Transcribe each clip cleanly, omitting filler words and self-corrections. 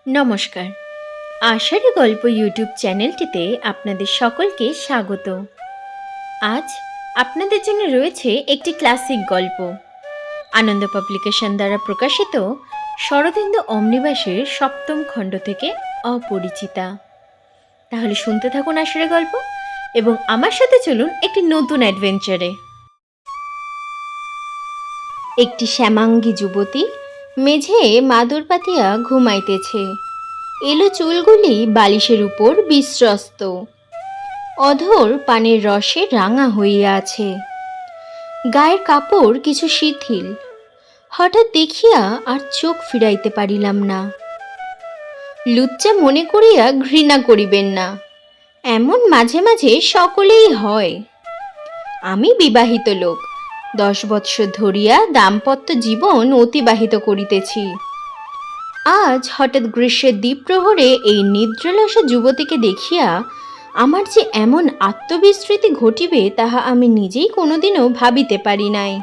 নমস্কার। আষাঢ়ি গল্প ইউটিউব চ্যানেলটিতে আপনাদের সকলকে স্বাগত। আজ আপনাদের জন্য রয়েছে একটি ক্লাসিক গল্প, আনন্দ পাবলিকেশন দ্বারা প্রকাশিত শরদিন্দু অমনিবাসের ৭ম খণ্ড থেকে অপরিচিতা। তাহলে শুনতে থাকুন আষাঢ়ি গল্প এবং আমার সাথে চলুন একটি নতুন অ্যাডভেঞ্চারে। একটি শ্যামাঙ্গী যুবতী মেঝে মাদুর পাতিয়া ঘুমাইতেছে। এলো চুলগুলি বালিশের উপর বিশ্বস্ত, অধর পানের রসে রাঙা হইয়া আছে, গায়ের কাপড় কিছু শিথিল। হঠাৎ দেখিয়া আর চোখ ফিরাইতে পারিলাম না। লুচ্চা মনে করিয়া ঘৃণা করিবেন না, এমন মাঝে মাঝে সকলেই হয়। আমি বিবাহিত লোক, 10 বৎসর ধরিয়া দাম্পত্য জীবন অতিবাহিত করিতেছি। আজ হঠাৎ গ্রীষ্মের দ্বীপ্রহরে এই নিদ্রালসা যুবতীকে দেখিয়া আমার যে এমন আত্মবিস্মৃতি ঘটিবে তাহা আমি নিজেই কোনোদিনও ভাবিতে পারি নাই।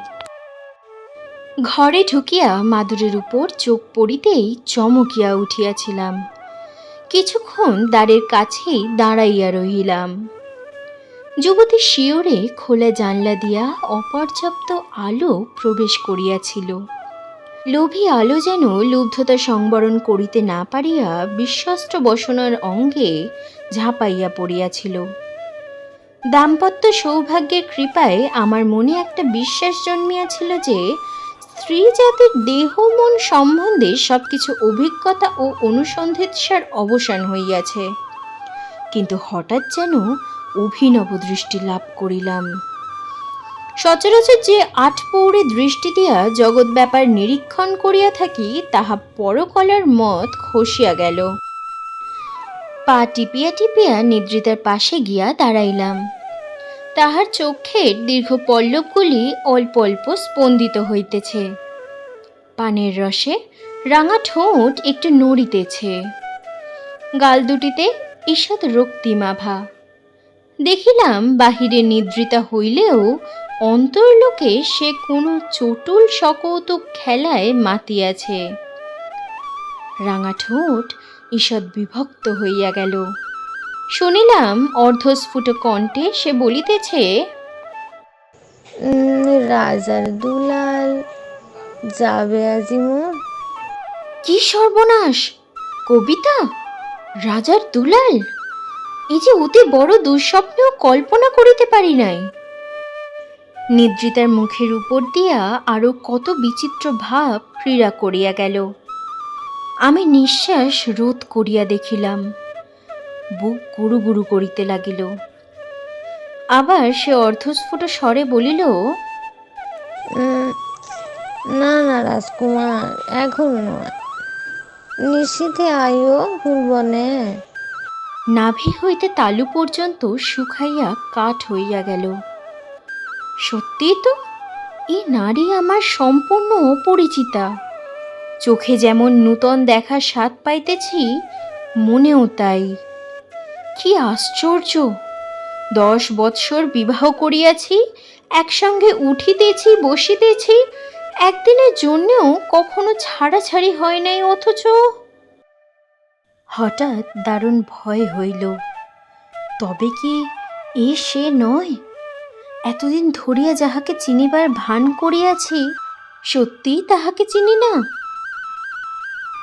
ঘরে ঢুকিয়া মাদুরের উপর চোখ পড়িতেই চমকিয়া উঠিয়াছিলাম। কিছুক্ষণ দ্বারের কাছেই দাঁড়াইয়া রহিলাম। যুবতী শিয়রে খোলা জানলা দিয়া অপর্যাপ্ত আলো প্রবেশ করিয়াছিল। লোভী আলো যেন লুব্ধতা সংবরণ করিতে না পারিয়া বিশ্বস্ত বসনার অঙ্গে ঝাঁপাইয়া পড়িয়াছিল। দাম্পত্য সৌভাগ্যের কৃপায় আমার মনে একটা বিশ্বাস জন্মিয়াছিল যে স্ত্রী জাতির দেহ মন সম্বন্ধে সবকিছু অভিজ্ঞতা ও অনুসন্ধিৎসার অবসান হইয়াছে। কিন্তু হঠাৎ যেন অভিনব দৃষ্টি লাভ করিলাম। সচরাচর যে আটপৌরে দৃষ্টি দিয়া জগৎ ব্যাপার নিরীক্ষণ করিয়া থাকি তাহা পরকলার মত খসিয়া গেল। পা টিপিয়া টিপিয়া নিদ্রিতার পাশে গিয়া দাঁড়াইলাম। তাহার চক্ষের দীর্ঘ পল্লবগুলি অল্প অল্প স্পন্দিত হইতেছে, পানের রসে রাঙা ঠোঁট একটু নড়িতেছে, গাল দুটিতে ঈষৎ রক্তিমাভা। দেখিলাম বাহিরে নিদ্রিতা হইলেও অন্তর্লোকে সে কোনো চটুল সকৌতুক খেলায় মাতিয়াছে। রাঙা ঠোঁট ঈষৎ বিভক্ত হইয়া গেল। শুনিলাম অর্ধস্ফুট কণ্ঠে সে বলিতেছে, রাজার দুলাল যাবে আজি মোর। কি সর্বনাশ! কবিতা? রাজার দুলাল? এই যে অতি বড় দুঃস্বপ্নেও কল্পনা করিতে পারি নাই। নিদ্রিতার মুখের উপর দিয়া আরো কত বিচিত্র ভাব ক্রীড়া করিয়া গেল। আমি নিঃশ্বাস রোধ করিয়া দেখিলাম, বুক গুরু গুরু করিতে লাগিল। আবার সে অর্ধস্ফুট স্বরে বলিল, না না রাজকুমার, এখন নয়, নিশীথে আইও ভুলবনে। নাভি হইতে তালু পর্যন্ত শুকাইয়া কাঠ হইয়া গেল। সত্যিই তো, এই নারী আমার সম্পূর্ণ অপরিচিতা। চোখে যেমন নূতন দেখার স্বাদ পাইতেছি, মনেও তাই। কি আশ্চর্য! 10 বৎসর বিবাহ করিয়াছি, একসঙ্গে উঠিতেছি বসিতেছি, একদিনের জন্যেও কখনো ছাড়াছাড়ি হয় নাই, অথচ হঠাৎ দারুণ ভয় হইল। তবে কি এ সে নয়? এতদিন ধরিয়া যাহাকে চিনিবার ভান করিয়াছি, সত্যিই তাহাকে চিনি না।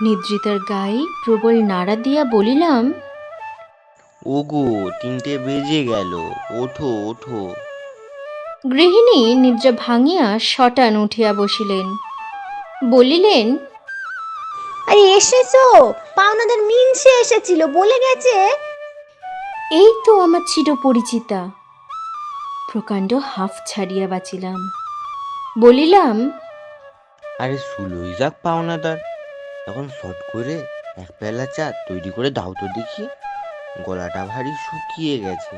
নিদ্রিতার গায়ে প্রবল নাড়া দিয়া বলিলাম, ওগো, 3টে বেজে গেল, ওঠো ওঠো। গৃহিণী নিদ্রা ভাঙিয়া শটান উঠিয়া বসিলেন। বলিলেন, আরে এসেছো, পাওনাদার মিনসে এসেছিল, বলে গেছে। এই তো আমার চিরপরিচিতা। প্রকাণ্ড হাঁফ ছাড়িয়া বাঁচিলাম। বলিলাম, আরে সুলই যাক পাওনাদার, এখন শট করে 1 পেলা চা তৈরি করে দাও তো দেখি, গলাটা ভারী শুকিয়ে গেছে।